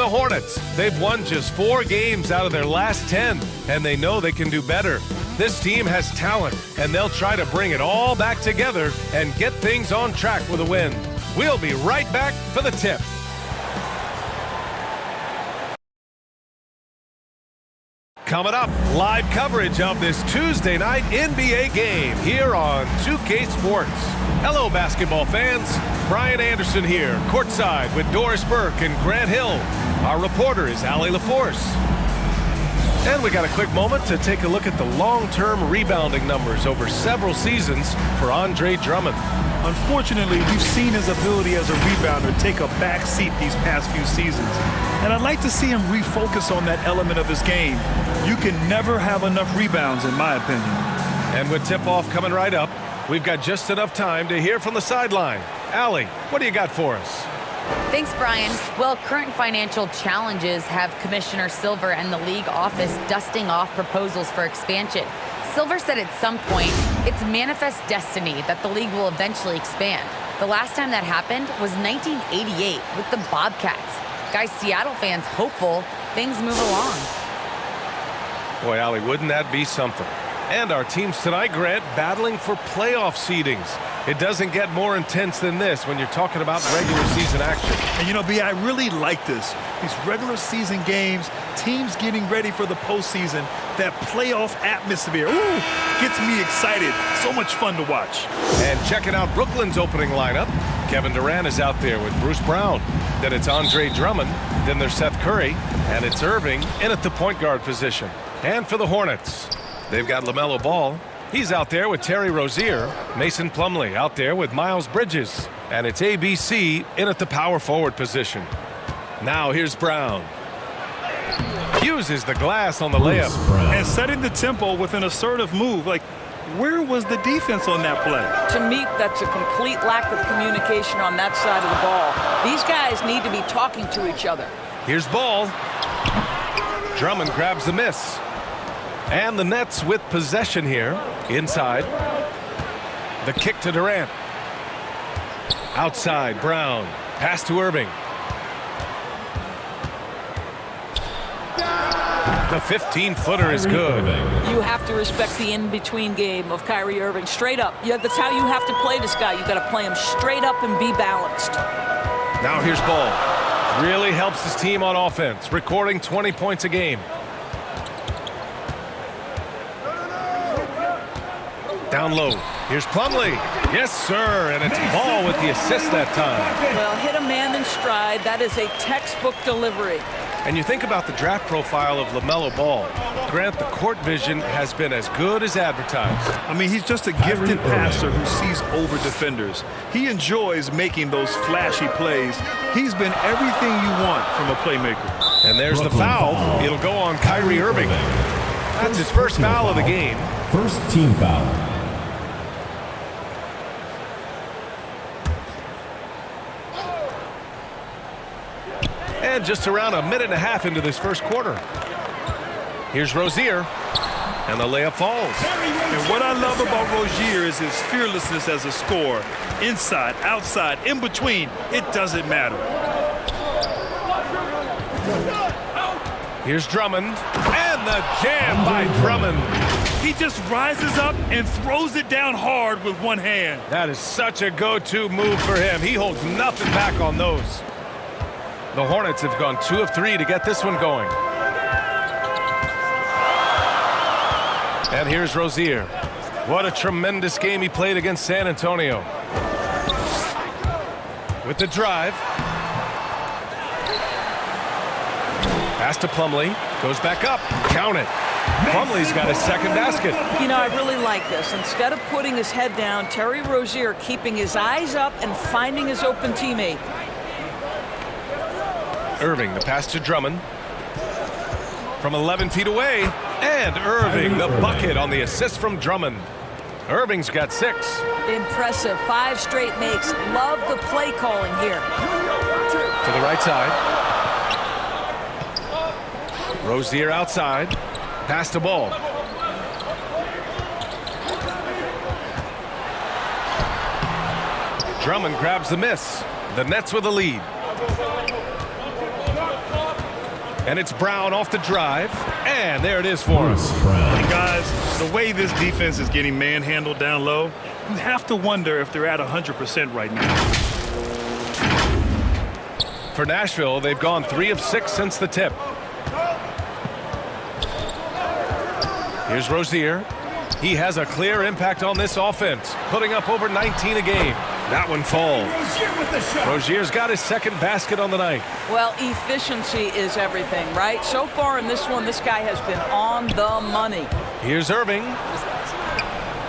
Hornets. They've won just 4 games out of their last 10, and they know they can do better. This team has talent, and they'll try to bring it all back together and get things on track with a win. We'll be right back for the tip. Coming up, live coverage of this Tuesday night NBA game here on 2K Sports. Hello, basketball fans. Brian Anderson here, courtside with Doris Burke and Grant Hill. Our reporter is Allie LaForce. And we got a quick moment to take a look at the long-term rebounding numbers over several seasons for Andre Drummond. Unfortunately, we've seen his ability as a rebounder take a back seat these past few seasons. And I'd like to see him refocus on that element of his game. You can never have enough rebounds, in my opinion. And with tip-off coming right up, we've got just enough time to hear from the sideline. Allie, what do you got for us? Thanks, Brian. Well, current financial challenges have Commissioner Silver and the league office dusting off proposals for expansion. Silver said at some point, it's manifest destiny that the league will eventually expand. The last time that happened was 1988 with the Bobcats. Guys, Seattle fans hopeful things move along. Boy, Allie, wouldn't that be something? And our teams tonight, Grant, battling for playoff seedings. It doesn't get more intense than this when you're talking about regular season action. And you know, B, I really like this. These regular season games, teams getting ready for the postseason, that playoff atmosphere, ooh, gets me excited. So much fun to watch. And checking out Brooklyn's opening lineup, Kevin Durant is out there with Bruce Brown. Then it's Andre Drummond. Then there's Seth Curry. And it's Irving in at the point guard position. And for the Hornets, they've got LaMelo Ball. He's out there with Terry Rozier. Mason Plumlee out there with Miles Bridges. And it's ABC in at the power forward position. Now here's Brown. Uses the glass on the layup. And setting the tempo with an assertive move. Like, where was the defense on that play? To me, that's a complete lack of communication on that side of the ball. These guys need to be talking to each other. Here's Ball. Drummond grabs the miss. And the Nets with possession here. Inside. The kick to Durant. Outside, Brown. Pass to Irving. The 15-footer is good. You have to respect the in-between game of Kyrie Irving. Straight up. Yeah, that's how you have to play this guy. You got to play him straight up and be balanced. Now here's Ball. Really helps his team on offense, recording 20 points a game. Down low. Here's Plumlee. Yes, sir. And it's Ball with the assist that time. Well, hit a man in stride. That is a textbook delivery. And you think about the draft profile of LaMelo Ball. Grant, the court vision has been as good as advertised. I mean, he's just a gifted passer who sees over defenders. He enjoys making those flashy plays. He's been everything you want from a playmaker. And there's the foul. It'll go on Kyrie Irving. That's his first foul of the game. First team foul. And just around a minute and a half into this first quarter. Here's Rozier. And the layup falls. And what I love about Rozier is his fearlessness as a scorer. Inside, outside, in between, it doesn't matter. Here's Drummond. And the jam by Drummond. He just rises up and throws it down hard with one hand. That is such a go-to move for him. He holds nothing back on those. The Hornets have gone 2 of 3 to get this one going. And here's Rozier. What a tremendous game he played against San Antonio. With the drive. Pass to Plumlee. Goes back up. Count it. Plumlee's got his second basket. You know, I really like this. Instead of putting his head down, Terry Rozier keeping his eyes up and finding his open teammate. Irving, the pass to Drummond. From 11 feet away. And Irving, the bucket on the assist from Drummond. Irving's got 6. Impressive. 5 straight makes. Love the play calling here. To the right side. Rozier outside. Pass to Ball. Drummond grabs the miss. The Nets with the lead. And it's Brown off the drive. And there it is for us. Hey guys, the way this defense is getting manhandled down low, you have to wonder if they're at 100% right now. For Nashville, they've gone 3 of 6 since the tip. Here's Rozier. He has a clear impact on this offense, putting up over 19 a game. That one falls. Rozier's got his second basket on the night. Well, efficiency is everything, right? So far in this one, this guy has been on the money. Here's Irving.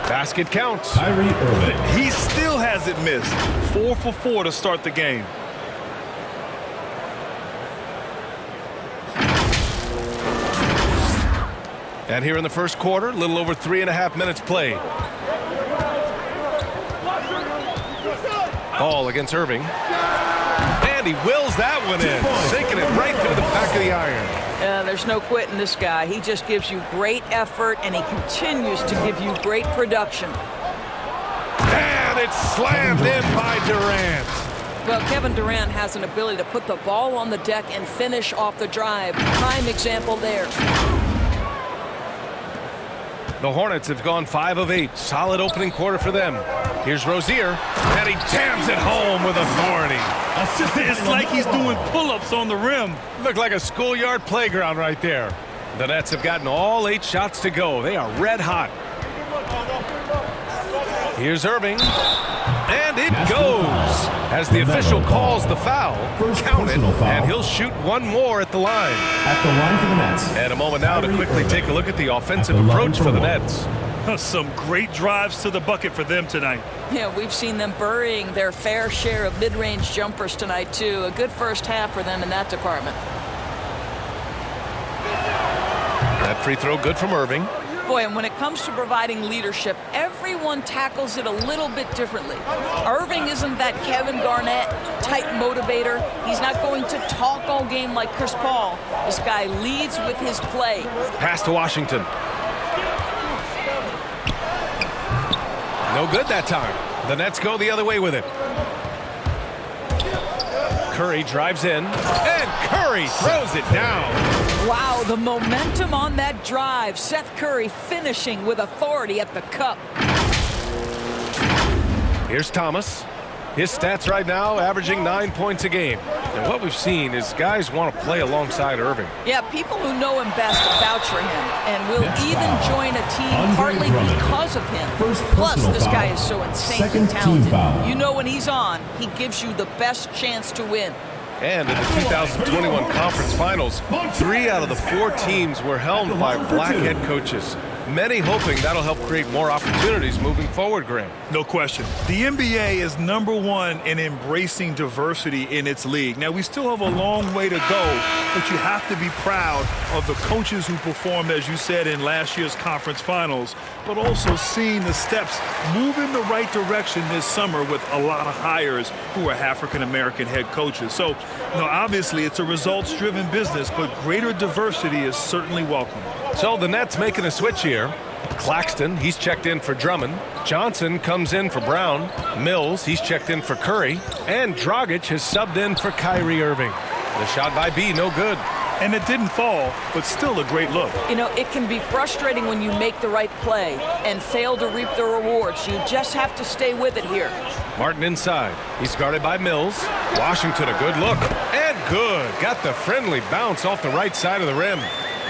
Basket counts. He still hasn't missed. 4 for 4 to start the game. And here in the first quarter, a little over 3.5 minutes played. Ball against Irving. And he wills that one in, sinking it right through the back of the iron. There's no quitting this guy. He just gives you great effort, and he continues to give you great production. And it's slammed in by Durant. Well, Kevin Durant has an ability to put the ball on the deck and finish off the drive. Prime example there. The Hornets have gone 5 of 8. Solid opening quarter for them. Here's Rozier, and he jams it home with authority. It's like he's doing pull-ups on the rim. Looked like a schoolyard playground right there. The Nets have gotten all 8 shots to go. They are red hot. Here's Irving, and it goes. As the official calls the foul, count it, and he'll shoot one more at the line. At the line for the Nets. And a moment now to quickly take a look at the offensive approach for the Nets. Some great drives to the bucket for them tonight. Yeah, we've seen them burying their fair share of mid-range jumpers tonight, too. A good first half for them in that department. That free throw good from Irving. Boy, and when it comes to providing leadership, everyone tackles it a little bit differently. Irving isn't that Kevin Garnett type motivator. He's not going to talk all game like Chris Paul. This guy leads with his play. Pass to Washington. No good that time. The Nets go the other way with it. Curry drives in, and Curry throws it down. Wow, the momentum on that drive. Seth Curry finishing with authority at the cup. Here's Thomas. His stats right now averaging 9 points a game. And what we've seen is guys want to play alongside Irving. Yeah, people who know him best vouch for him and will even join a team partly because of him. Plus, this guy is so insanely talented. You know when he's on, he gives you the best chance to win. And in the 2021 Conference Finals, 3 out of the 4 teams were helmed by black head coaches. Many hoping that'll help create more opportunities moving forward, Graham. No question. The NBA is #1 in embracing diversity in its league. Now, we still have a long way to go, but you have to be proud of the coaches who performed, as you said, in last year's Conference Finals, but also seeing the steps move in the right direction this summer with a lot of hires who are African-American head coaches. So, obviously it's a results-driven business, but greater diversity is certainly welcome. So the Nets making a switch here. Claxton, he's checked in for Drummond. Johnson comes in for Brown. Mills, he's checked in for Curry. And Dragic has subbed in for Kyrie Irving. The shot by B, no good. And it didn't fall, but still a great look. It can be frustrating when you make the right play and fail to reap the rewards. You just have to stay with it here. Martin inside. He's guarded by Mills. Washington, a good look. And good. Got the friendly bounce off the right side of the rim.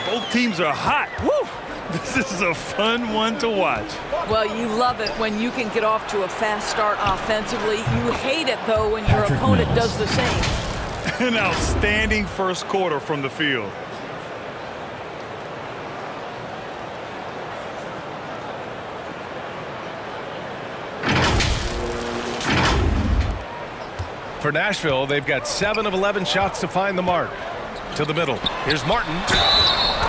Both teams are hot. Woo! This is a fun one to watch. Well, you love it when you can get off to a fast start offensively. You hate it, though, when your opponent does the same. An outstanding first quarter from the field. For Nashville, they've got 7 of 11 shots to find the mark. To the middle. Here's Martin.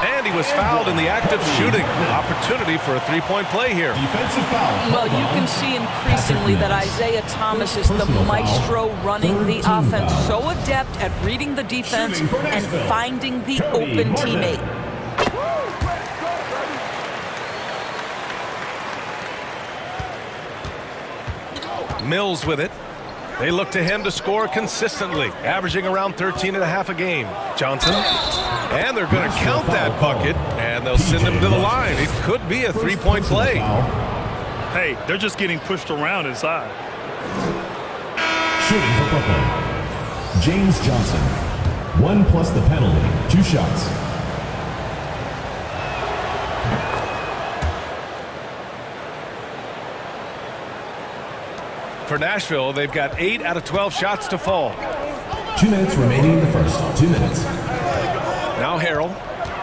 And he was fouled in the act of shooting. Opportunity for a three-point play here. Defensive foul. Well, you can see increasingly that Isaiah Thomas is the maestro running the offense. So adept at reading the defense and finding the open teammate. Mills with it. They look to him to score consistently, averaging around 13.5 a game. Johnson, and they're going to count that bucket, and they'll send him to the line. It could be a three-point play. Hey, they're just getting pushed around inside. Shooting for Brooklyn, James Johnson. 1 plus the penalty. 2 shots. For Nashville, they've got 8 out of 12 shots to fall. 2 minutes remaining in the first. 2 minutes. Now Harrell,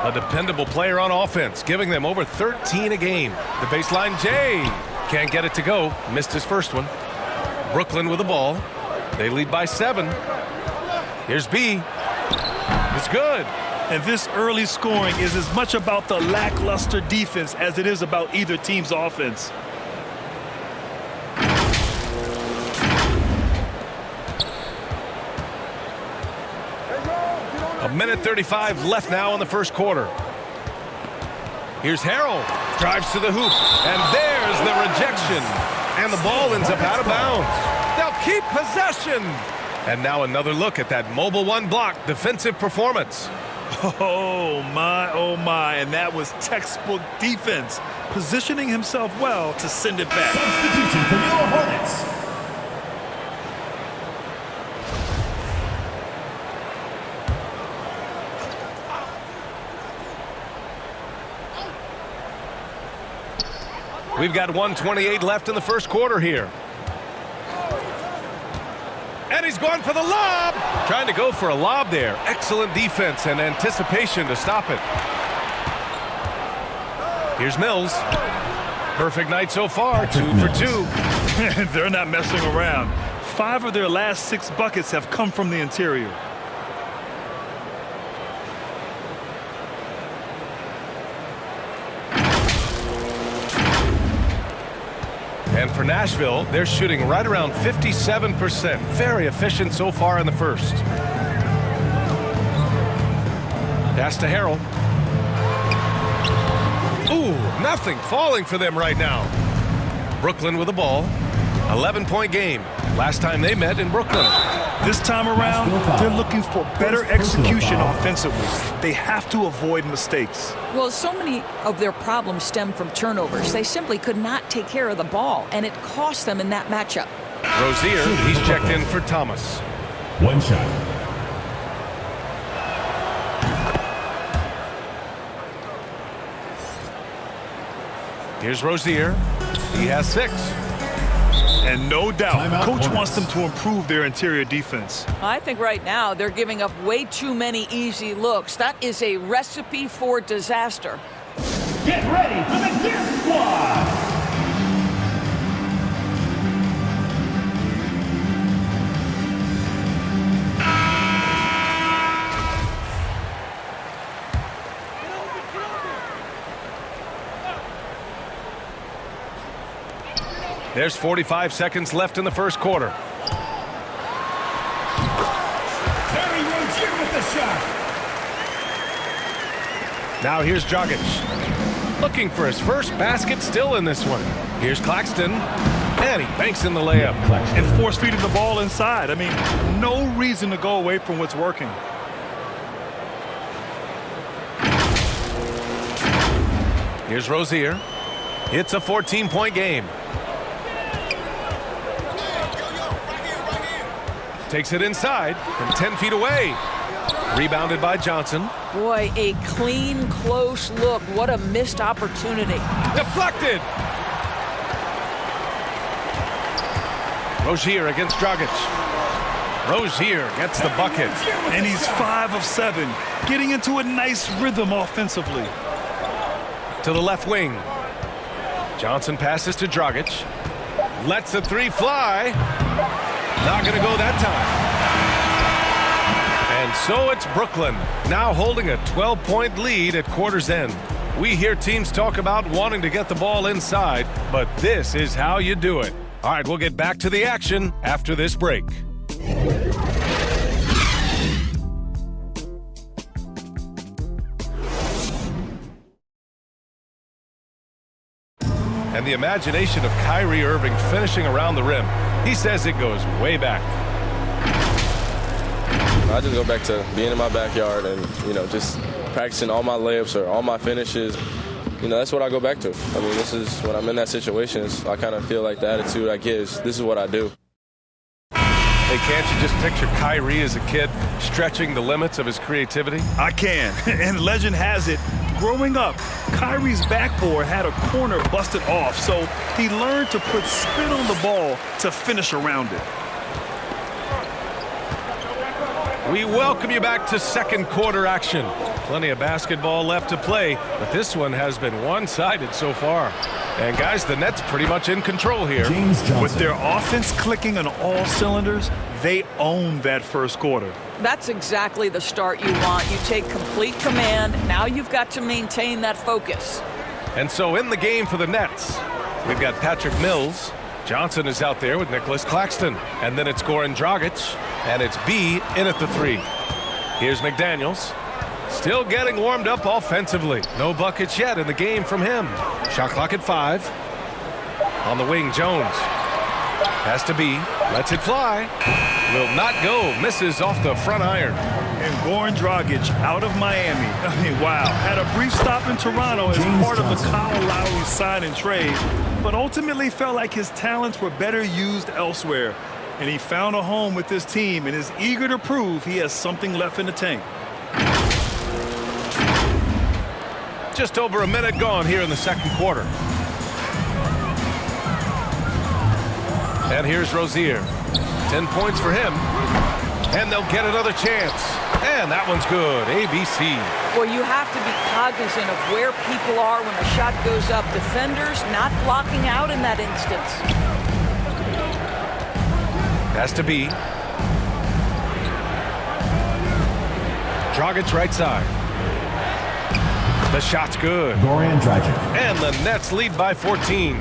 a dependable player on offense, giving them over 13 a game. The baseline, Jay. Can't get it to go. Missed his first one. Brooklyn with the ball. They lead by 7. Here's B. It's good. And this early scoring is as much about the lackluster defense as it is about either team's offense. A minute 35 left now in the first quarter. Here's Harrell. Drives to the hoop. And there's the rejection. And the ball ends up out of bounds. They'll keep possession. And now another look at that mobile one block defensive performance. Oh my, and that was textbook defense, positioning himself well to send it back. Substitution for your Hornets. We've got 1:28 left in the first quarter here. And he's going for the lob. Trying to go for a lob there. Excellent defense and anticipation to stop it. Here's Mills. Perfect night so far. 2 for 2. They're not messing around. 5 of their last 6 buckets have come from the interior. And for Nashville, they're shooting right around 57%. Very efficient so far in the first. Pass to Harrell. Ooh, nothing falling for them right now. Brooklyn with the ball. 11-point game. Last time they met in Brooklyn. This time around, they're looking for better execution offensively. They have to avoid mistakes. Well, so many of their problems stem from turnovers. They simply could not take care of the ball, and it cost them in that matchup. Rozier, he's checked in for Thomas. 1 shot. Here's Rozier. He has 6. And no doubt, Timeout Coach Hornets. wants them to improve their interior defense. I think right now they're giving up way too many easy looks. That is a recipe for disaster. Get ready for the Gear Squad. There's 45 seconds left in the first quarter. Terry Rozier with the shot. Now here's Dragic. Looking for his first basket still in this one. Here's Claxton. And he banks in the layup. And force-feeding the ball inside. I mean, no reason to go away from what's working. Here's Rozier. It's a 14-point game. Takes it inside from 10 feet away. Rebounded by Johnson. Boy, a clean, close look. What a missed opportunity. Deflected. Rozier against Dragic. Rozier gets the bucket. And he's 5 of 7, getting into a nice rhythm offensively. To the left wing. Johnson passes to Dragic. Lets the 3 fly. Not going to go that time. And so it's Brooklyn, now holding a 12-point lead at quarter's end. We hear teams talk about wanting to get the ball inside, but this is how you do it. All right, we'll get back to the action after this break. And the imagination of Kyrie Irving finishing around the rim. He says it goes way back. I just go back to being in my backyard and, just practicing all my layups or all my finishes. That's what I go back to. I mean, this is when I'm in that situation, I kind of feel like the attitude I get is this is what I do. Hey, can't you just picture Kyrie as a kid stretching the limits of his creativity? I can. And legend has it, growing up, Kyrie's backboard had a corner busted off, so he learned to put spin on the ball to finish around it. We welcome you back to second quarter action. Plenty of basketball left to play, but this one has been one-sided so far. And guys, the Nets pretty much in control here. James Johnson. With their offense clicking on all cylinders, they own that first quarter. That's exactly the start you want. You take complete command. Now you've got to maintain that focus. And so in the game for the Nets, we've got Patrick Mills. Johnson is out there with Nicholas Claxton. And then it's Goran Dragic. And it's B in at the 3. Here's McDaniels. Still getting warmed up offensively. No buckets yet in the game from him. Shot clock at 5. On the wing, Jones. Has to be. Lets it fly. Will not go. Misses off the front iron. And Goran Dragic out of Miami. I mean, wow. Had a brief stop in Toronto as James part of the Johnson. Kyle Lowry sign and trade, but ultimately felt like his talents were better used elsewhere. And he found a home with this team and is eager to prove he has something left in the tank. Just over a minute gone here in the second quarter. And here's Rozier. 10 points for him. And they'll get another chance. And that one's good. ABC. Well, you have to be cognizant of where people are when the shot goes up. Defenders not blocking out in that instance. Has to be. Dragic right side. The shot's good. Goran Dragic. And the Nets lead by 14.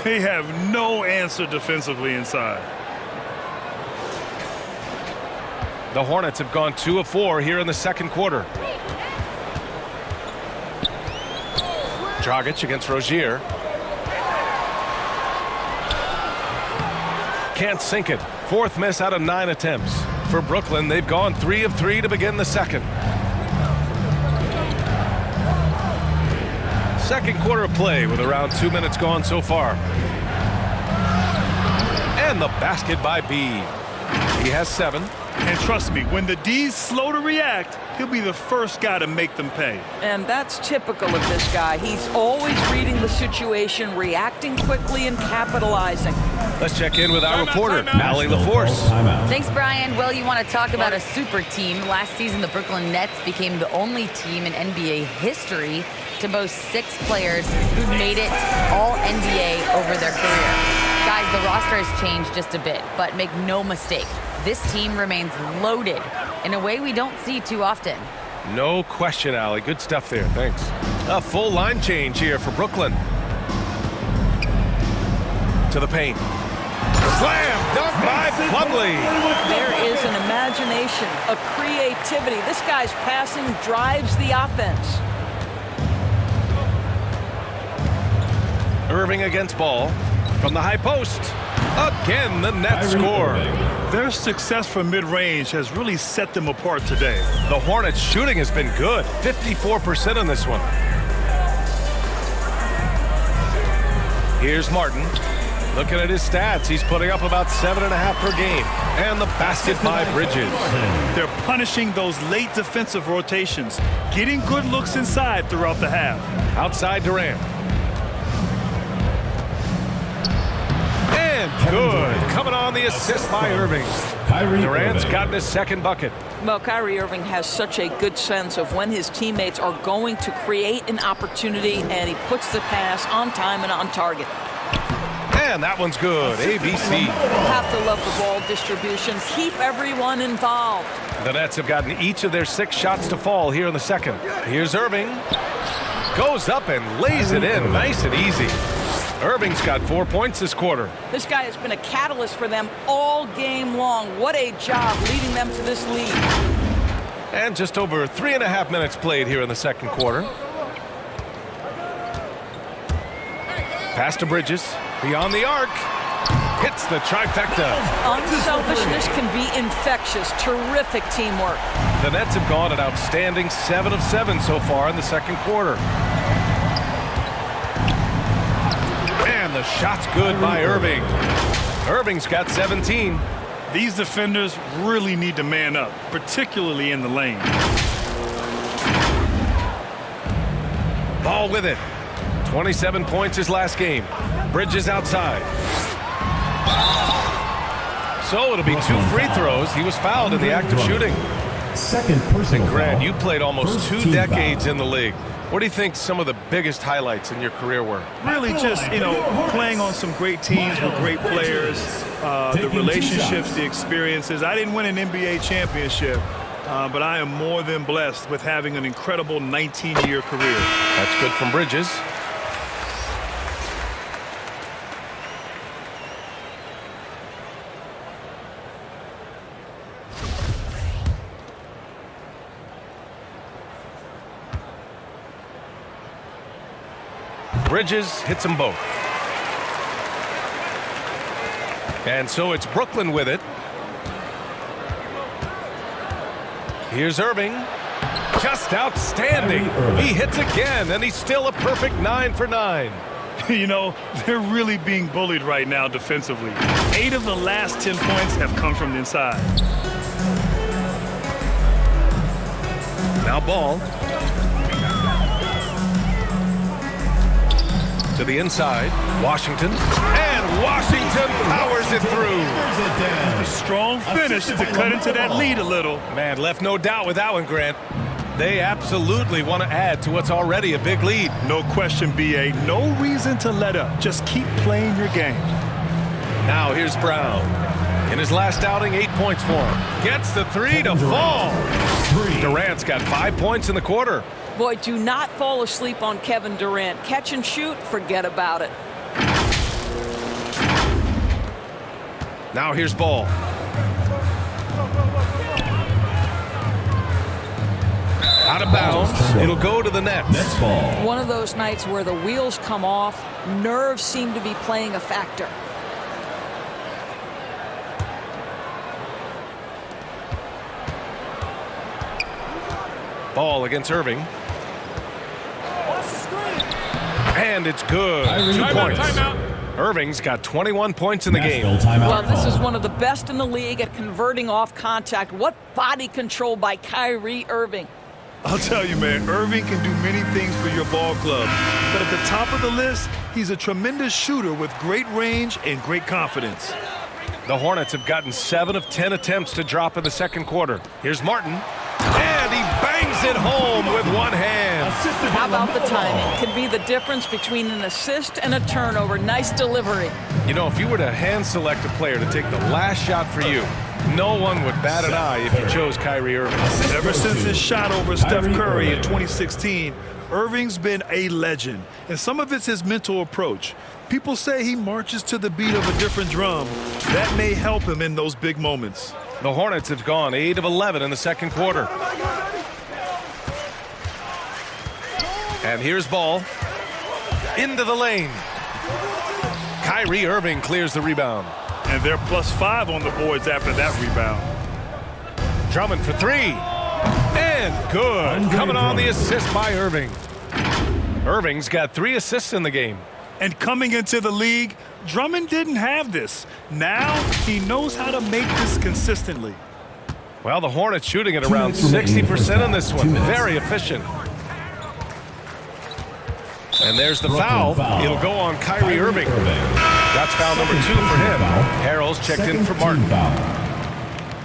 They have no answer defensively inside. The Hornets have gone 2 of 4 here in the second quarter. Dragic against Rozier. Can't sink it. 4th miss out of 9 attempts. For Brooklyn, they've gone 3 of 3 to begin the second. Second quarter of play with around 2 minutes gone so far. And the basket by B. He has 7. And trust me, when the D's slow to react, he'll be the first guy to make them pay. And that's typical of this guy. He's always reading the situation, reacting quickly, and capitalizing. Let's check in with our reporter, Allie LaForce. Timeout. Thanks, Brian. Well, you want to talk about a super team. Last season, the Brooklyn Nets became the only team in NBA history to boast 6 players who made it all NBA over their career. Guys, the roster has changed just a bit, but make no mistake, this team remains loaded in a way we don't see too often. No question, Allie. Good stuff there. Thanks. A full line change here for Brooklyn. To the paint. Slam dunk by Plumlee. There is an imagination, a creativity. This guy's passing drives the offense. Irving against Ball. From the high post. Again, the Nets Kyrie score. Irving. Their success from mid-range has really set them apart today. The Hornets shooting has been good. 54% on this one. Here's Martin. Looking at his stats, he's putting up about 7.5 per game. And the basket by Bridges. They're punishing those late defensive rotations, getting good looks inside throughout the half. Outside Durant. And good. Coming on the assist by Irving. Kyrie Durant's Irving. gotten his second bucket. Well, Kyrie Irving has such a good sense of when his teammates are going to create an opportunity, and he puts the pass on time and on target. And that one's good. ABC. Have to love the ball distribution. Keep everyone involved. The Nets have gotten each of their 6 shots to fall here in the second. Here's Irving. Goes up and lays it in nice and easy. Irving's got 4 points this quarter. This guy has been a catalyst for them all game long. What a job leading them to this lead. And just over 3.5 minutes played here in the second quarter. Pass to Bridges. Beyond the arc. hits the trifecta. Unselfishness can be infectious. Terrific teamwork. The Nets have gone an outstanding 7 of 7 so far in the second quarter. And the shot's good by Irving. Irving's got 17. These defenders really need to man up, particularly in the lane. Ball with it. 27 points his last game. Bridges outside. So it'll be 2 free throws. He was fouled in the act of shooting. Second personal And Grant, foul. you played almost First 2 team decades foul. in the league. What do you think some of the biggest highlights in your career were? Really just, playing on some great teams with great players, the relationships, the experiences. I didn't win an NBA championship, but I am more than blessed with having an incredible 19-year career. That's good from Bridges. Bridges hits them both. And so it's Brooklyn with it. Here's Irving. Just outstanding. He hits again, and he's still a perfect 9 for 9. They're really being bullied right now defensively. 8 of the last 10 points have come from the inside. Now Ball. To the inside, Washington, and Washington powers it through. A strong finish to cut into that lead a little. Man, left no doubt with that one, Grant. They absolutely want to add to what's already a big lead. No question, B.A. No reason to let up. Just keep playing your game. Now here's Brown. In his last outing, 8 points for him. Gets the 3 to fall. Durant's got 5 points in the quarter. Boy, do not fall asleep on Kevin Durant. Catch and shoot, forget about it. Now here's Ball. Out of bounds. It'll go to the Nets. Nets ball. One of those nights where the wheels come off, nerves seem to be playing a factor. Ball against Irving. And it's good. 2 points. Irving's got 21 points in the game. Well, this is one of the best in the league at converting off contact. What body control by Kyrie Irving. I'll tell you, man, Irving can do many things for your ball club. But at the top of the list, he's a tremendous shooter with great range and great confidence. The Hornets have gotten 7 of 10 attempts to drop in the second quarter. Here's Martin. And he bangs it home with one hand. How about the timing? Can be the difference between an assist and a turnover. Nice delivery. If you were to hand select a player to take the last shot for you, no one would bat an eye if you chose Kyrie Irving. Ever since his shot over Steph Curry in 2016, Irving's been a legend. And some of it's his mental approach. People say he marches to the beat of a different drum. That may help him in those big moments. The Hornets have gone 8 of 11 in the second quarter. And here's Ball. Into the lane. Kyrie Irving clears the rebound. And they're +5 on the boards after that rebound. Drummond for 3. And good. Coming on the assist by Irving. Irving's got 3 assists in the game. And coming into the league, Drummond didn't have this. Now he knows how to make this consistently. Well, the Hornets shooting at around 60% in this one. Very efficient. And there's the foul. It'll go on Kyrie Irving. That's foul number 2 for him. Harrell's checked in for Martin.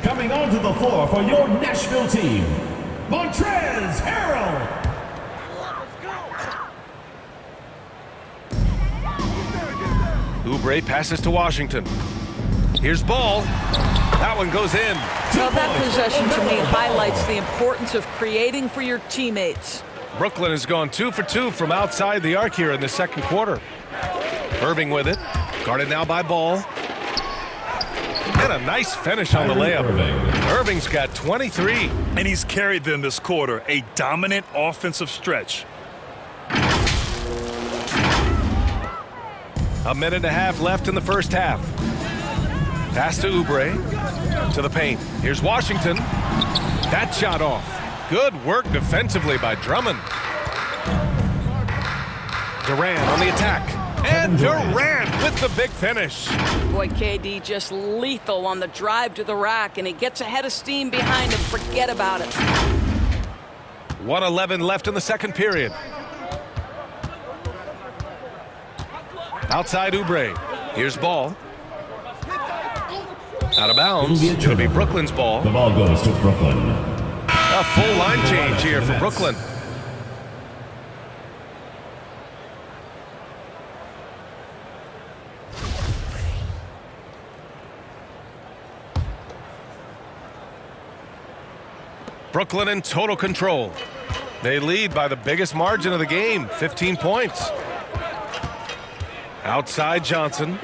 Coming onto the floor for your Nashville team, Montrezl Harrell. Oubre passes to Washington. Here's Ball. That one goes in. Well, that possession to me highlights the importance of creating for your teammates. Brooklyn has gone 2 for 2 from outside the arc here in the second quarter. Irving with it. Guarded now by Ball. And a nice finish on the layup. Irving's got 23. And he's carried them this quarter. A dominant offensive stretch. A minute and a half left in the first half. Pass to Oubre. To the paint. Here's Washington. That shot off. Good work defensively by Drummond. Durant on the attack. And Durant with the big finish. Boy, KD just lethal on the drive to the rack, and he gets ahead of steam behind him. Forget about it. 1:11 left in the second period. Outside Oubre. Here's ball. Out of bounds. It'll be Brooklyn's ball. The ball goes to Brooklyn. A full line change here for Brooklyn. Brooklyn in total control. They lead by the biggest margin of the game, 15 points. Outside Johnson.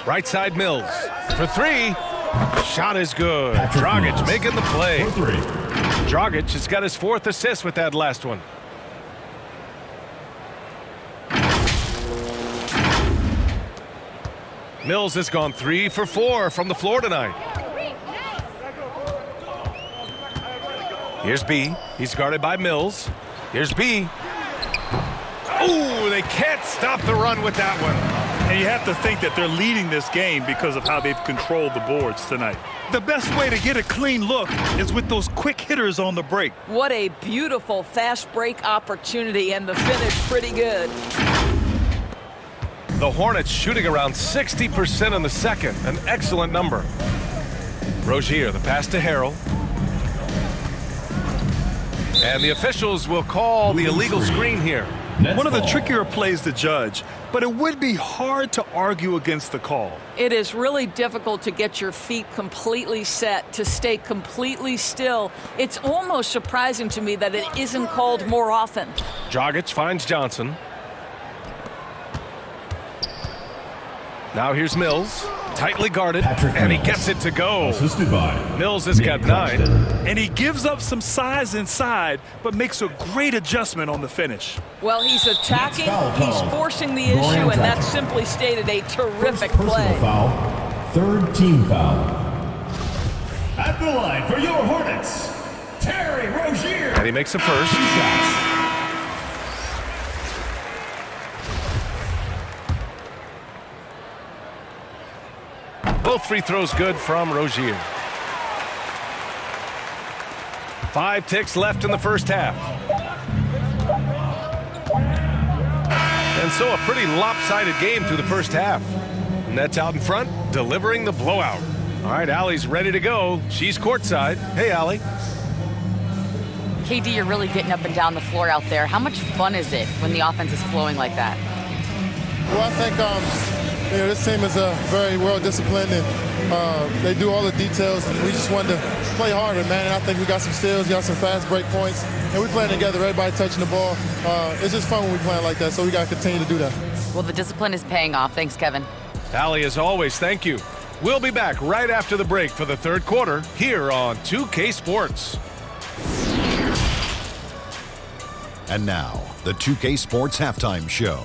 Right side Mills. For three. Shot is good. Dragic making the play. Dragic has got his 4th assist with that last one. Mills has gone 3 for 4 from the floor tonight. Here's B. He's guarded by Mills. Here's B. Ooh, they can't stop the run with that one. And you have to think that they're leading this game because of how they've controlled the boards tonight. The best way to get a clean look is with those quick hitters on the break. What a beautiful fast break opportunity, and the finish pretty good. The Hornets shooting around 60% in the second. An excellent number. Rozier, the pass to Harrell. And the officials will call the illegal screen here. One of the trickier plays to judge, but it would be hard to argue against the call. It is really difficult to get your feet completely set, to stay completely still. It's almost surprising to me that it isn't called more often. Dragic finds Johnson. Now here's Mills. Tightly guarded, and he gets it to go. Assisted by Mills has got 9. And he gives up some size inside, but makes a great adjustment on the finish. Well, he's attacking, he's forcing the issue, and that simply stated a terrific play. Foul. 3rd team foul. At the line for your Hornets, Terry Rozier. And he makes the first. 2 shots. Both free throws good from Rozier. 5 ticks left in the first half. And so a pretty lopsided game through the first half. Nets out in front, delivering the blowout. All right, Allie's ready to go. She's courtside. Hey, Allie. KD, you're really getting up and down the floor out there. How much fun is it when the offense is flowing like that? Well, I think this team is very well disciplined, and they do all the details, and we just wanted to play harder, man. And I think we got some steals, got some fast break points, and we're playing together, everybody touching the ball. It's just fun when we playing like that, so we got to continue to do that. Well, the discipline is paying off. Thanks, Kevin. Allie, as always, thank you. We'll be back right after the break for the third quarter here on 2K Sports. And now, the 2K Sports Halftime Show.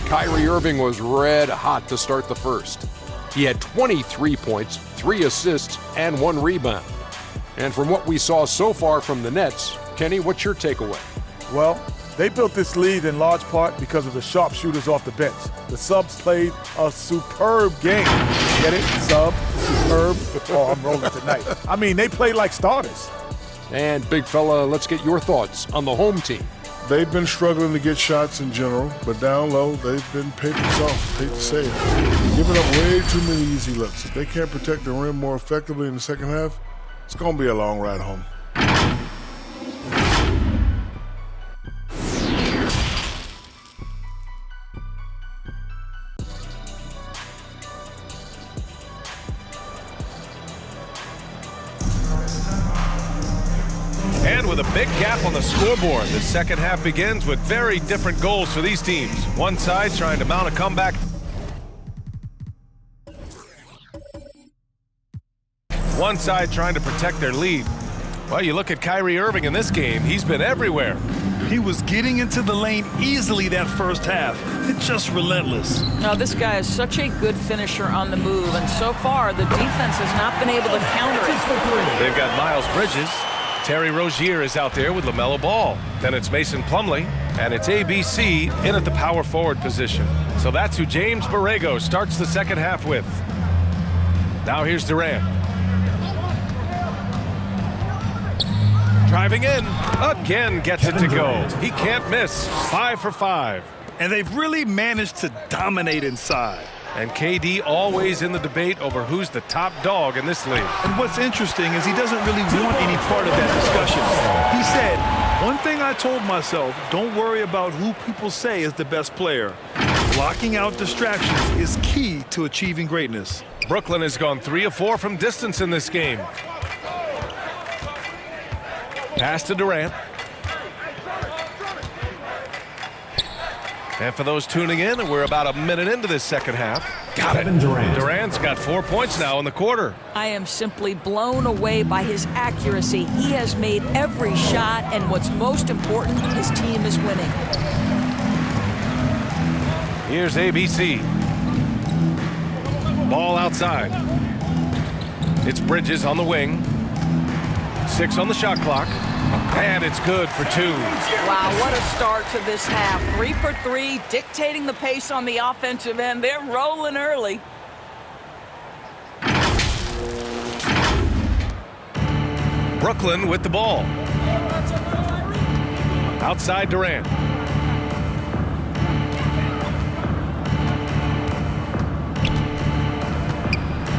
Kyrie Irving was red hot to start the first. He had 23 points, 3 assists, and 1 rebound. And from what we saw so far from the Nets, Kenny, what's your takeaway? Well, they built this lead in large part because of the sharpshooters off the bench. The subs played a superb game. Get it? Sub, superb. Oh, I'm rolling tonight. I mean, they played like starters. And big fella, let's get your thoughts on the home team. They've been struggling to get shots in general, but down low, they've been paper soft, hate to say it. Giving up way too many easy looks. If they can't protect the rim more effectively in the second half, it's going to be a long ride home. And with a big gap on the scoreboard, the second half begins with very different goals for these teams. One side trying to mount a comeback. One side trying to protect their lead. Well, you look at Kyrie Irving in this game, he's been everywhere. He was getting into the lane easily that first half. It's just relentless. Now, this guy is such a good finisher on the move, and so far the defense has not been able to counter it. They've got Miles Bridges. Terry Rozier is out there with LaMelo Ball. Then it's Mason Plumlee, and it's ABC in at the power forward position. So that's who James Borrego starts the second half with. Now here's Durant. Driving in, again gets it to go. He can't miss. 5 for 5. And they've really managed to dominate inside. And KD always in the debate over who's the top dog in this league. And what's interesting is he doesn't really want any part of that discussion. He said, one thing I told myself, don't worry about who people say is the best player. Blocking out distractions is key to achieving greatness. Brooklyn has gone 3 of 4 from distance in this game. Pass to Durant. And for those tuning in, we're about a minute into this second half. Got it. Durant's got 4 points now in the quarter. I am simply blown away by his accuracy. He has made every shot, and what's most important, his team is winning. Here's ABC. Ball outside. It's Bridges on the wing. 6 on the shot clock. And it's good for 2. Wow, what a start to this half. 3 for 3, dictating the pace on the offensive end. They're rolling early. Brooklyn with the ball. Outside Durant.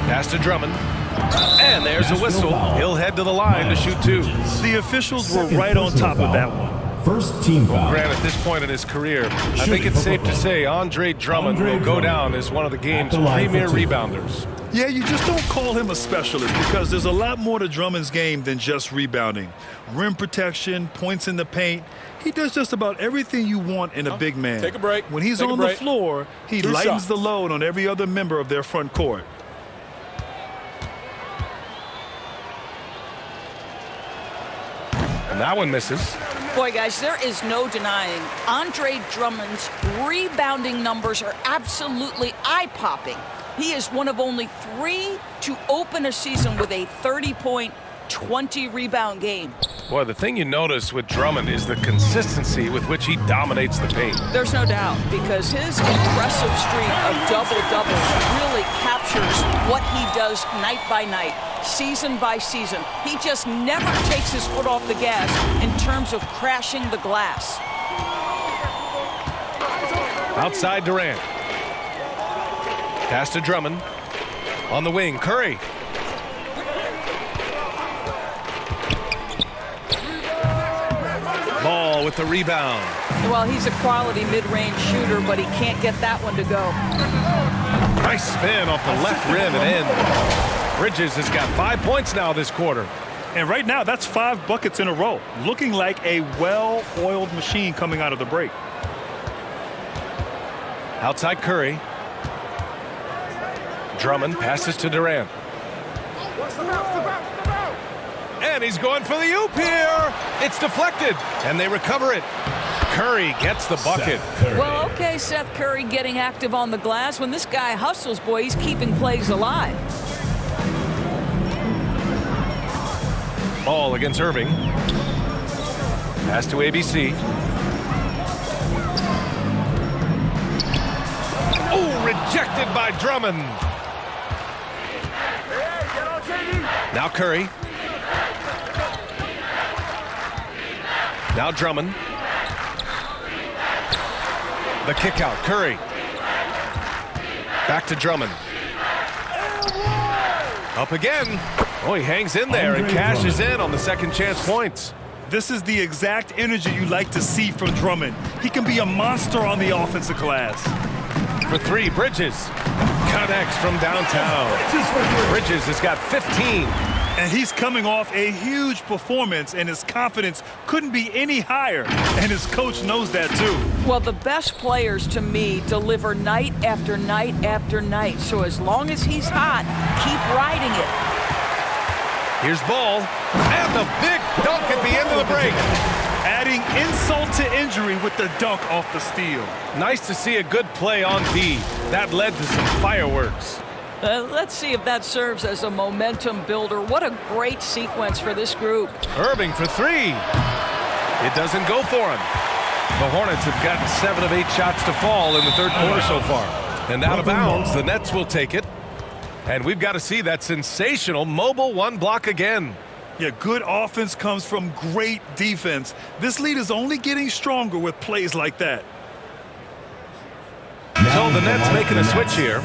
Pass to Drummond. And there's a whistle. He'll head to the line to shoot 2. The officials were right on top of that one. First team foul. Grant, at this point in his career, I think it's safe to say Andre Drummond will go down as one of the game's premier rebounders. Yeah, you just don't call him a specialist because there's a lot more to Drummond's game than just rebounding. Rim protection, points in the paint. He does just about everything you want in a big man. Take a break. When he's on the floor, he lightens the load on every other member of their front court. And that one misses. Boy, guys, there is no denying Andre Drummond's rebounding numbers are absolutely eye-popping. He is one of only 3 to open a season with a 30-point, 20-rebound game. Boy, the thing you notice with Drummond is the consistency with which he dominates the paint. There's no doubt, because his impressive streak of double-doubles really captures what he does night by night, season by season. He just never takes his foot off the gas in terms of crashing the glass. Outside Durant. Pass to Drummond. On the wing, Curry. Ball with the rebound. Well, he's a quality mid-range shooter, but he can't get that one to go. Nice spin off the left rim and in. Bridges has got 5 points now this quarter. And right now, that's 5 buckets in a row, looking like a well-oiled machine coming out of the break. Outside Curry. Drummond passes to Durant. And he's going for the oop here. It's deflected, and they recover it. Curry gets the bucket. Well, okay, Seth Curry getting active on the glass. When this guy hustles, boy, he's keeping plays alive. Ball against Irving. Pass to ABC. Oh, rejected by Drummond. Now Curry. Now Drummond. The kick out, Curry. Back to Drummond. Up again. Oh, he hangs in there and cashes in on the second chance points. This is the exact energy you like to see from Drummond. He can be a monster on the offensive glass. For 3, Bridges connects from downtown. Bridges has got 15. And he's coming off a huge performance, and his confidence couldn't be any higher. And his coach knows that, too. Well, the best players, to me, deliver night after night after night. So as long as he's hot, keep riding it. Here's Ball. And the big dunk at the end of the break. Adding insult to injury with the dunk off the steal. Nice to see a good play on D. That led to some fireworks. Let's see if that serves as a momentum builder. What a great sequence for this group. Irving for three. It doesn't go for him. The Hornets have gotten 7 of 8 shots to fall in the third quarter so far. And out of bounds, the Nets will take it. And we've got to see that sensational mobile one block again. Yeah, good offense comes from great defense. This lead is only getting stronger with plays like that. So the Nets making a switch here.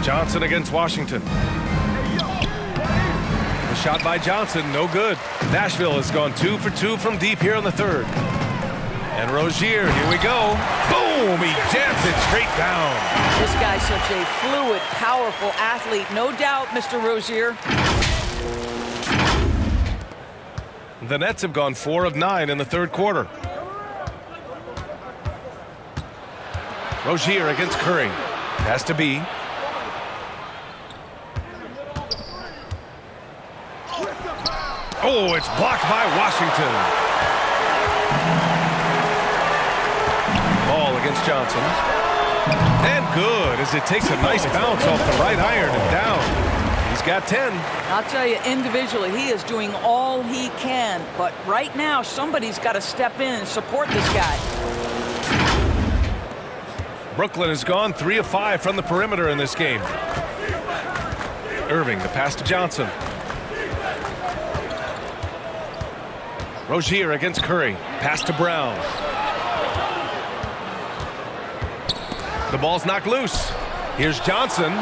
Johnson against Washington. The shot by Johnson, no good. Nashville has gone 2 for 2 from deep here in the third. And Rozier, here we go. Boom! He jams it straight down. This guy's such a fluid, powerful athlete. No doubt, Mr. Rozier. The Nets have gone 4 of 9 in the third quarter. Rozier against Curry. Has to be. Oh, it's blocked by Washington. Ball against Johnson. And good as it takes a nice bounce off the right iron and down. He's got 10. I'll tell you, individually, he is doing all he can. But right now, somebody's got to step in and support this guy. Brooklyn has gone 3 of 5 from the perimeter in this game. Irving, the pass to Johnson. Rozier against Curry. Pass to Brown. The ball's knocked loose. Here's Johnson.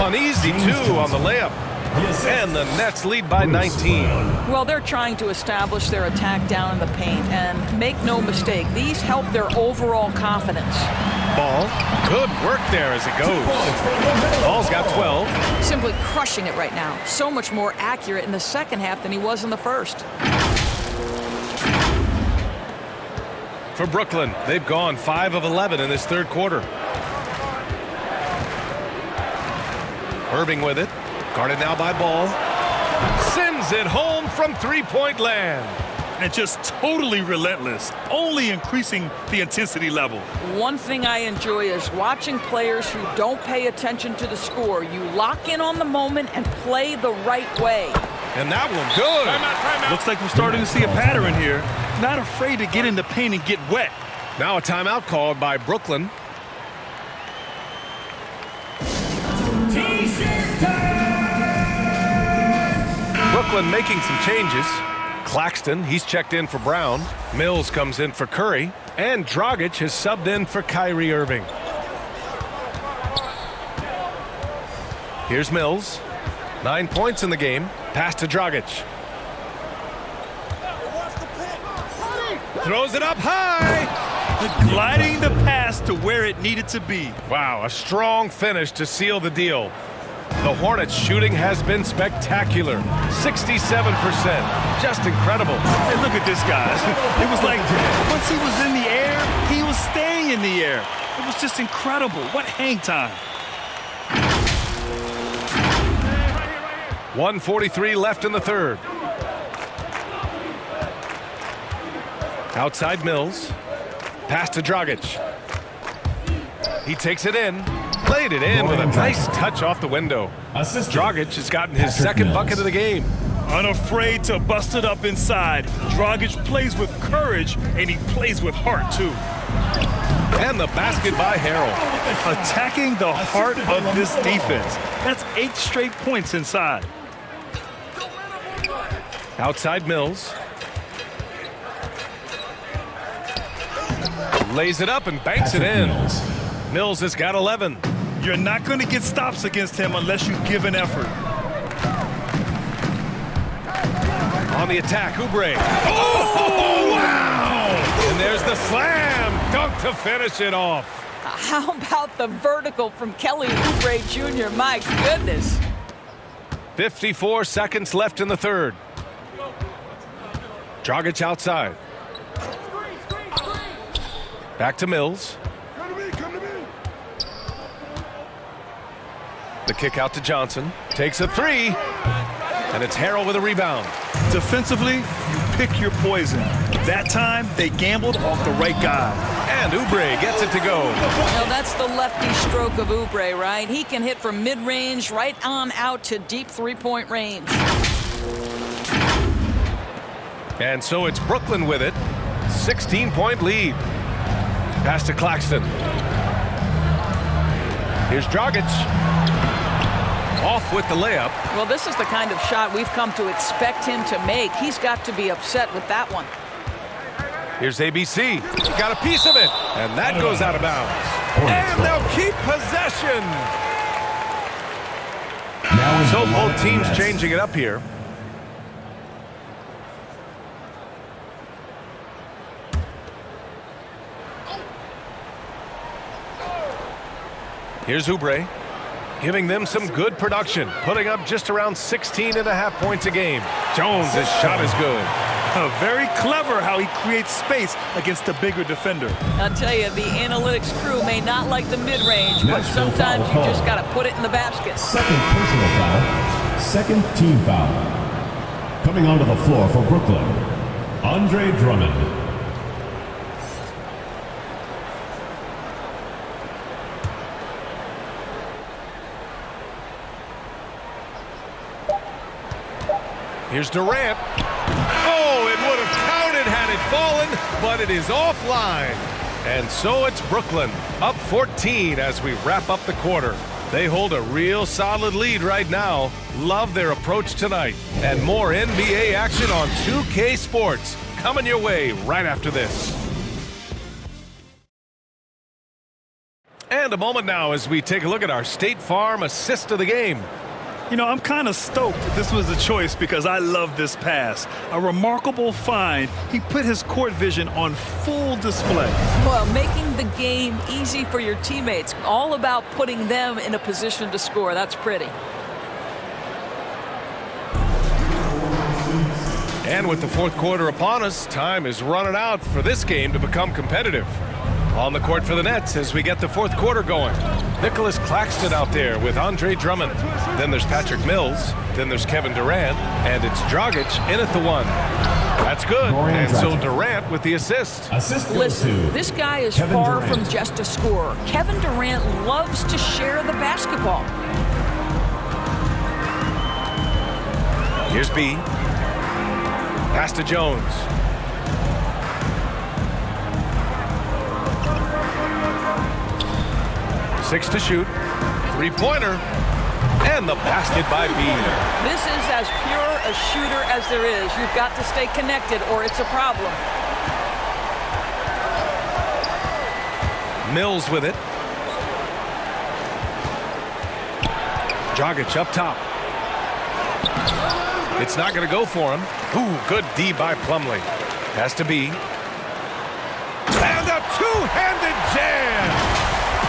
Uneasy, too, on the layup. And the Nets lead by 19. Well, they're trying to establish their attack down in the paint. And make no mistake, these help their overall confidence. Ball. Good work there as it goes. Ball's got 12. Simply crushing it right now. So much more accurate in the second half than he was in the first. For Brooklyn, they've gone 5 of 11 in this third quarter. Irving with it. Guarded now by Ball. Sends it home from three-point land. And just totally relentless, only increasing the intensity level. One thing I enjoy is watching players who don't pay attention to the score. You lock in on the moment and play the right way. And that one good. Timeout. Looks like we're starting to see a pattern here. Not afraid to get in the paint and get wet. Now a timeout called by Brooklyn. Brooklyn making some changes. Claxton, he's checked in for Brown. Mills comes in for Curry. And Dragic has subbed in for Kyrie Irving. Here's Mills. 9 points in the game. Pass to Dragic. Throws it up high. Gliding the pass to where it needed to be. Wow, a strong finish to seal the deal. The Hornets shooting has been spectacular. 67%. Just incredible. Hey, look at this, guys. It was like once he was in the air, he was staying in the air. It was just incredible. What hang time. 1:43 left in the third. Outside Mills. Pass to Dragic. He takes it in. Played it in with a nice touch off the window. Dragic has gotten his second bucket of the game. Unafraid to bust it up inside. Dragic plays with courage, and he plays with heart, too. And the basket by Harrell. Attacking the heart of this defense. That's 8 straight points inside. Outside Mills. Lays it up and banks it in. Mills has got 11. You're not going to get stops against him unless you give an effort. On the attack, Oubre. Oh, wow! And there's the slam dunk to finish it off. How about the vertical from Kelly Oubre Jr.? My goodness. 54 seconds left in the third. Dragic outside. Back to Mills. The kick out to Johnson. Takes a three. And it's Harrell with a rebound. Defensively, you pick your poison. That time, they gambled off the right guy. And Oubre gets it to go. Well, that's the lefty stroke of Oubre, right? He can hit from mid-range right on out to deep three-point range. And so it's Brooklyn with it. 16-point lead. Pass to Claxton. Here's Dragic. Off with the layup. Well, this is the kind of shot we've come to expect him to make. He's got to be upset with that one. Here's ABC. Got a piece of it. And that goes out of bounds. And they'll keep possession. So both teams changing it up here. Here's Oubre, giving them some good production, putting up just around 16.5 points a game. Jones' shot is good. Very clever how he creates space against the bigger defender. I'll tell you, the analytics crew may not like the mid-range, but sometimes you just got to put it in the basket. Second personal foul. Second team foul. Coming onto the floor for Brooklyn, Andre Drummond. Here's Durant. Oh, it would have counted had it fallen, but it is offline. And so it's Brooklyn, up 14 as we wrap up the quarter. They hold a real solid lead right now. Love their approach tonight. And more NBA action on 2K Sports coming your way right after this. And a moment now as we take a look at our State Farm assist of the game. You know, I'm kind of stoked this was a choice because I love this pass. A remarkable find. He put his court vision on full display. Well, making the game easy for your teammates. All about putting them in a position to score. That's pretty. And with the fourth quarter upon us, time is running out for this game to become competitive. On the court for the Nets as we get the fourth quarter going. Nicholas Claxton out there with Andre Drummond. Then there's Patrick Mills. Then there's Kevin Durant. And it's Dragic in at the one. That's good. And so Durant with the assist. Listen, this guy is far from just a scorer. Kevin Durant loves to share the basketball. Here's B. Pass to Jones. Six to shoot. Three-pointer. And the basket by B. This is as pure a shooter as there is. You've got to stay connected or it's a problem. Mills with it. Dragic up top. It's not going to go for him. Ooh, good D by Plumlee. Has to be. And a two-handed jam.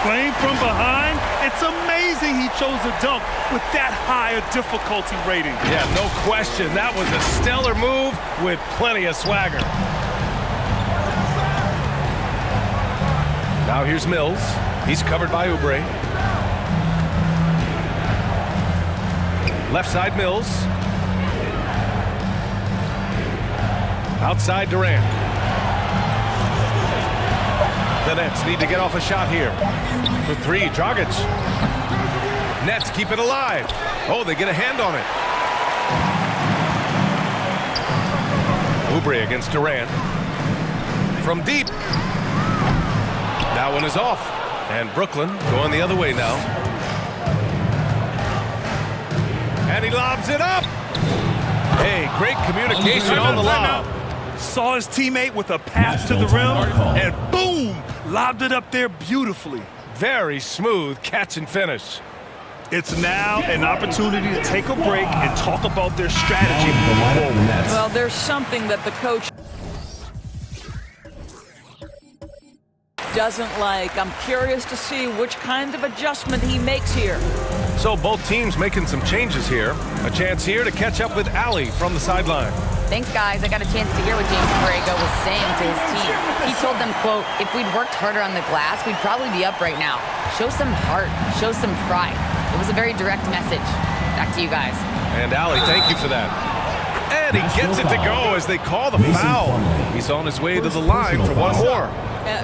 Playing from behind, it's amazing he chose a dunk with that high a difficulty rating. Yeah, no question. That was a stellar move with plenty of swagger. Now here's Mills. He's covered by Oubre. Left side Mills. Outside Durant. The Nets need to get off a shot here. For three, Dragic. Nets keep it alive. Oh, they get a hand on it. Oubre against Durant. From deep. That one is off. And Brooklyn going the other way now. And he lobs it up. Hey, great communication on the lob. Saw his teammate with a pass to the rim, and boom, lobbed it up there beautifully. Very smooth catch and finish. It's now an opportunity to take a break and talk about their strategy. Well, there's something that the coach doesn't like. I'm curious to see which kind of adjustment he makes here. So both teams making some changes here. A chance here to catch up with Allie from the sideline. Thanks, guys. I got a chance to hear what James Borrego was saying to his team. He told them, quote, if we'd worked harder on the glass, we'd probably be up right now. Show some heart. Show some pride. It was a very direct message. Back to you guys. And Allie, thank you for that. And he gets it to go as they call the foul. He's on his way to the line for one more.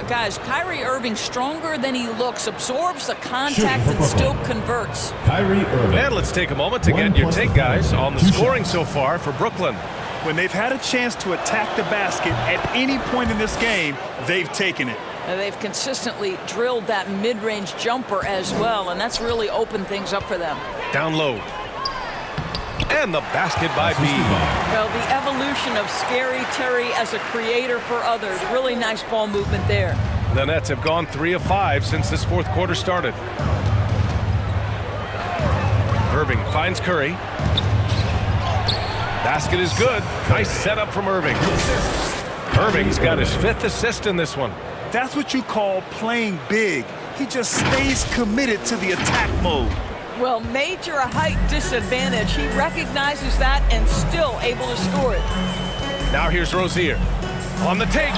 Guys, Kyrie Irving, stronger than he looks, absorbs the contact and still converts. Kyrie Irving. And let's take a moment to get your take, guys, on the scoring so far for Brooklyn. When they've had a chance to attack the basket at any point in this game, they've taken it. They've consistently drilled that mid-range jumper as well, and that's really opened things up for them. Down low. And the basket by B. Well, the evolution of Scary Terry as a creator for others. Really nice ball movement there. The Nets have gone 3 of 5 since this fourth quarter started. Irving finds Curry. Basket is good. Nice setup from Irving. Irving's got his 5th assist in this one. That's what you call playing big. He just stays committed to the attack mode. Well, major height disadvantage. He recognizes that and still able to score it. Now here's Rozier on the take.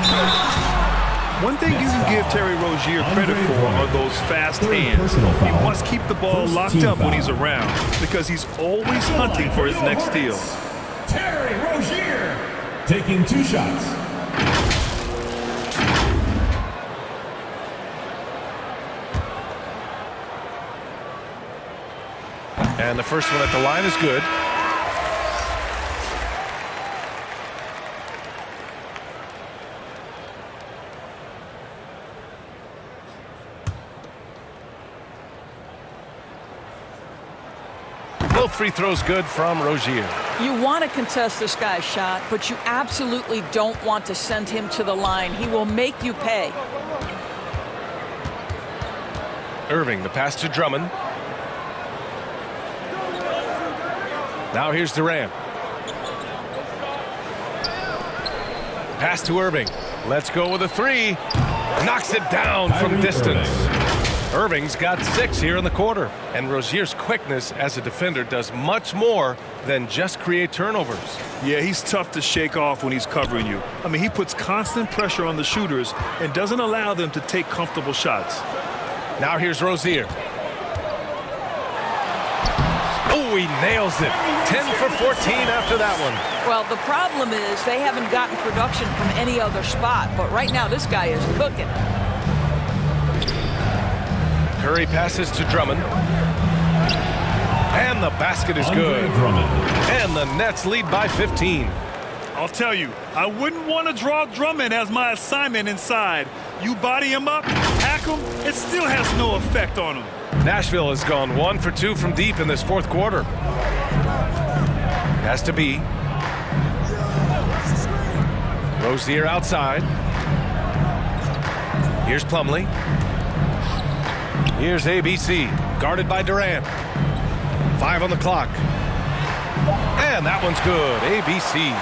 One thing you can give Terry Rozier credit for are those fast hands. He must keep the ball locked up when he's around because he's always hunting for his next steal. Terry Rozier taking 2 shots. And the first one at the line is good. Both free throws good from Rozier. You want to contest this guy's shot, but you absolutely don't want to send him to the line. He will make you pay. Irving, the pass to Drummond. Now here's Durant. Pass to Irving. Let's go with a 3. Knocks it down from distance. Irving's got 6 here in the quarter. And Rozier's quickness as a defender does much more than just create turnovers. Yeah, he's tough to shake off when he's covering you. I mean, he puts constant pressure on the shooters and doesn't allow them to take comfortable shots. Now here's Rozier. Oh, he nails it. 10 for 14 after that one. Well, the problem is they haven't gotten production from any other spot, but right now this guy is cooking. Curry passes to Drummond. And the basket is good. And the Nets lead by 15. I'll tell you, I wouldn't want to draw Drummond as my assignment inside. You body him up, hack him, it still has no effect on him. Nashville has gone 1 for 2 from deep in this fourth quarter. Has to be. Rozier outside. Here's Plumlee. Here's ABC, guarded by Durant. 5 on the clock. And that one's good, ABC.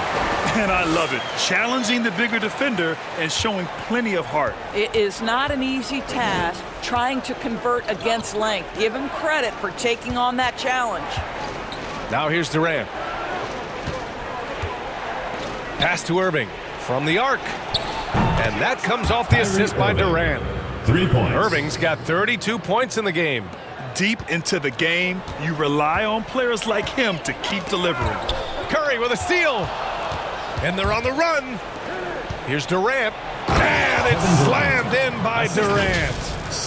And I love it. Challenging the bigger defender and showing plenty of heart. It is not an easy task trying to convert against length. Give him credit for taking on that challenge. Now here's Durant. Pass to Irving from the arc. And that comes off the assist by Durant. 3 points. Irving's got 32 points in the game. Deep into the game, you rely on players like him to keep delivering. Curry with a steal. And they're on the run. Here's Durant. And it's slammed in by Durant.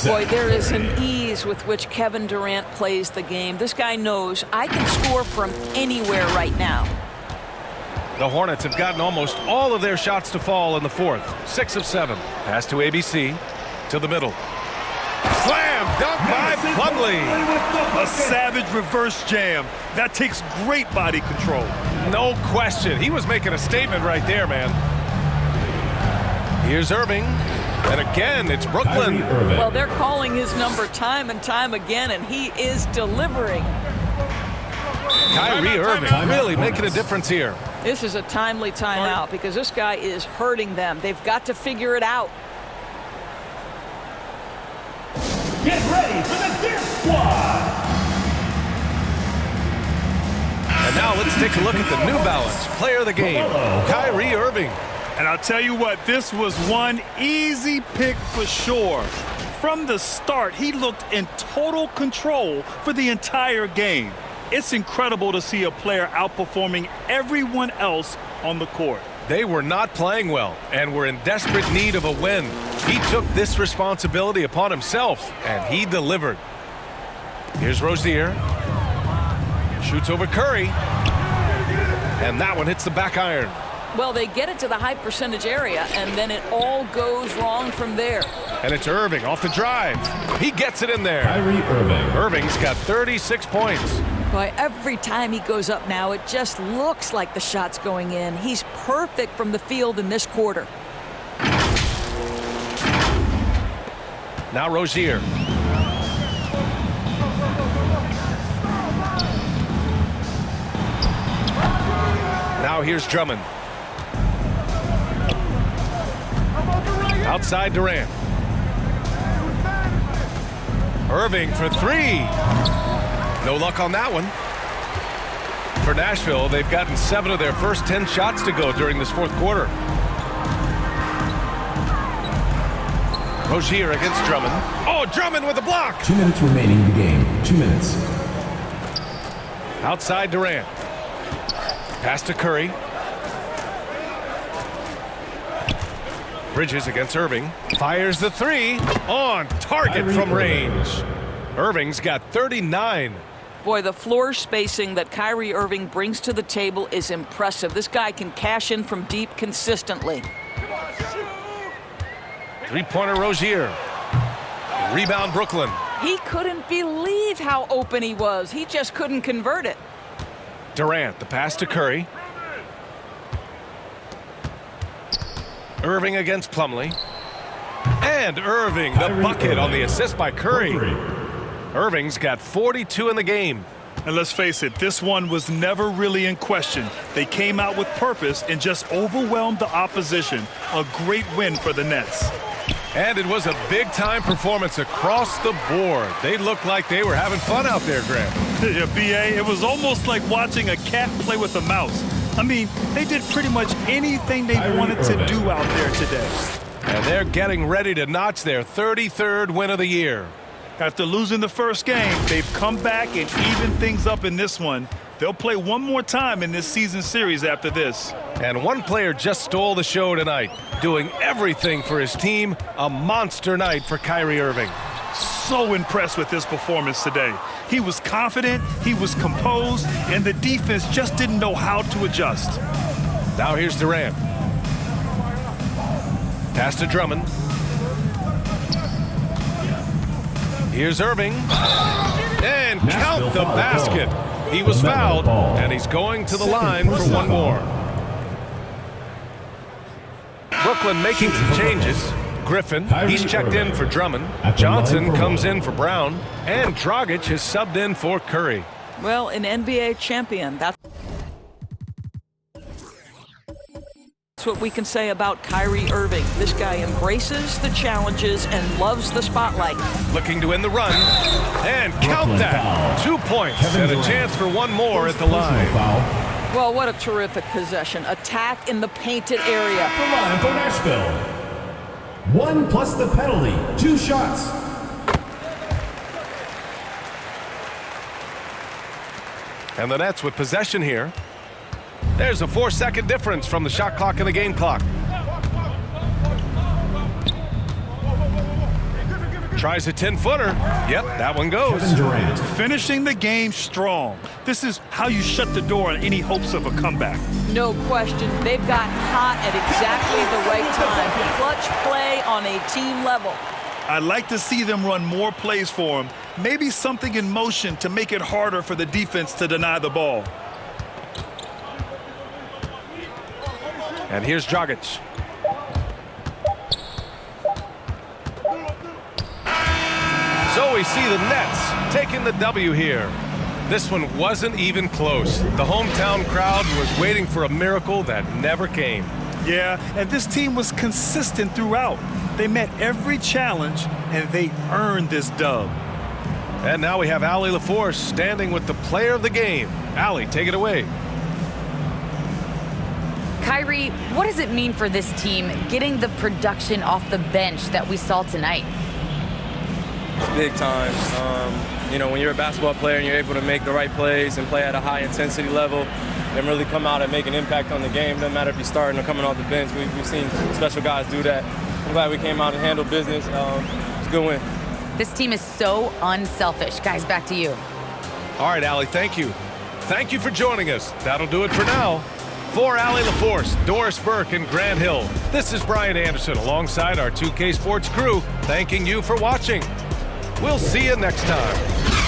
Boy, there is an ease with which Kevin Durant plays the game. This guy knows I can score from anywhere right now. The Hornets have gotten almost all of their shots to fall in the fourth. 6 of 7. Pass to ABC. To the middle. Slam dunk by Plumlee. A savage reverse jam. That takes great body control. No question. He was making a statement right there, man. Here's Irving. And again, it's Brooklyn. Well, they're calling his number time and time again, and he is delivering. Kyrie Irving really making a difference here. This is a timely timeout because this guy is hurting them. They've got to figure it out. get ready for the Deer Squad. And now let's take a look at the New Balance player of the game, Kyrie Irving. And I'll tell you what, this was one easy pick for sure. From the start, he looked in total control for the entire game. It's incredible to see a player outperforming everyone else on the court. They were not playing well and were in desperate need of a win. He took this responsibility upon himself, and he delivered. Here's Rozier. Shoots over Curry. And that one hits the back iron. Well, they get it to the high percentage area, and then it all goes wrong from there. And it's Irving off the drive. He gets it in there. Kyrie Irving. Irving's got 36 points. Boy, every time he goes up now, it just looks like the shot's going in. He's perfect from the field in this quarter. Now Rozier. Now here's Drummond. Outside Durant. Irving for three. No luck on that one. For Nashville, they've gotten 7 of their first 10 shots to go during this fourth quarter. Rozier against Drummond. Oh, Drummond with a block. 2 minutes remaining in the game. 2 minutes. Outside Durant. Pass to Curry. Bridges against Irving. Fires the three. On target from range. Irving's got 39. Boy, the floor spacing that Kyrie Irving brings to the table is impressive. This guy can cash in from deep consistently. Three-pointer Rozier. Rebound Brooklyn. He couldn't believe how open he was. He just couldn't convert it. Durant, the pass to Curry. Irving against Plumlee. And Irving, the bucket on the assist by Curry. Irving's got 42 in the game. And let's face it, this one was never really in question. They came out with purpose and just overwhelmed the opposition. A great win for the Nets. And it was a big-time performance across the board. They looked like they were having fun out there, Graham. Yeah, B.A., it was almost like watching a cat play with a mouse. I mean, they did pretty much anything they wanted to do out there today. And they're getting ready to notch their 33rd win of the year. After losing the first game, they've come back and evened things up in this one. They'll play one more time in this season series after this. And one player just stole the show tonight, doing everything for his team. A monster night for Kyrie Irving. So impressed with his performance today. He was confident, he was composed, and the defense just didn't know how to adjust. Now here's Durant. Pass to Drummond. Here's Irving. And count the basket. He was fouled, and he's going to the line for one more. Brooklyn making some changes. Griffin, he's checked in for Drummond. Johnson comes in for Brown. And Dragic has subbed in for Curry. Well, an NBA champion. That's what we can say about Kyrie Irving. This guy embraces the challenges and loves the spotlight. Looking to win the run. And count that. 2 points and a chance for one more at the line. Well, what a terrific possession. Attack in the painted area. The line for Nashville. 1 plus the penalty. 2 shots. And the Nets with possession here. There's a 4-second difference from the shot clock and the game clock. Tries a 10-footer. Yep, that one goes. Finishing the game strong. This is how you shut the door on any hopes of a comeback. No question. They've got hot at exactly the right time. Clutch play on a team level. I'd like to see them run more plays for him. Maybe something in motion to make it harder for the defense to deny the ball. And here's Dragic. So we see the Nets taking the W here. This one wasn't even close. The hometown crowd was waiting for a miracle that never came. Yeah, and this team was consistent throughout. They met every challenge, and they earned this dub. And now we have Allie LaForce standing with the player of the game. Allie, take it away. Kyrie, what does it mean for this team getting the production off the bench that we saw tonight? It's big time. You know, when you're a basketball player and you're able to make the right plays and play at a high intensity level and really come out and make an impact on the game, doesn't matter if you're starting or coming off the bench. We've seen special guys do that. I'm glad we came out and handled business. It's a good win. This team is so unselfish. Guys, back to you. All right, Allie, thank you. Thank you for joining us. That'll do it for now. For Allie LaForce, Doris Burke, and Grant Hill, this is Brian Anderson alongside our 2K Sports crew, thanking you for watching. We'll see you next time.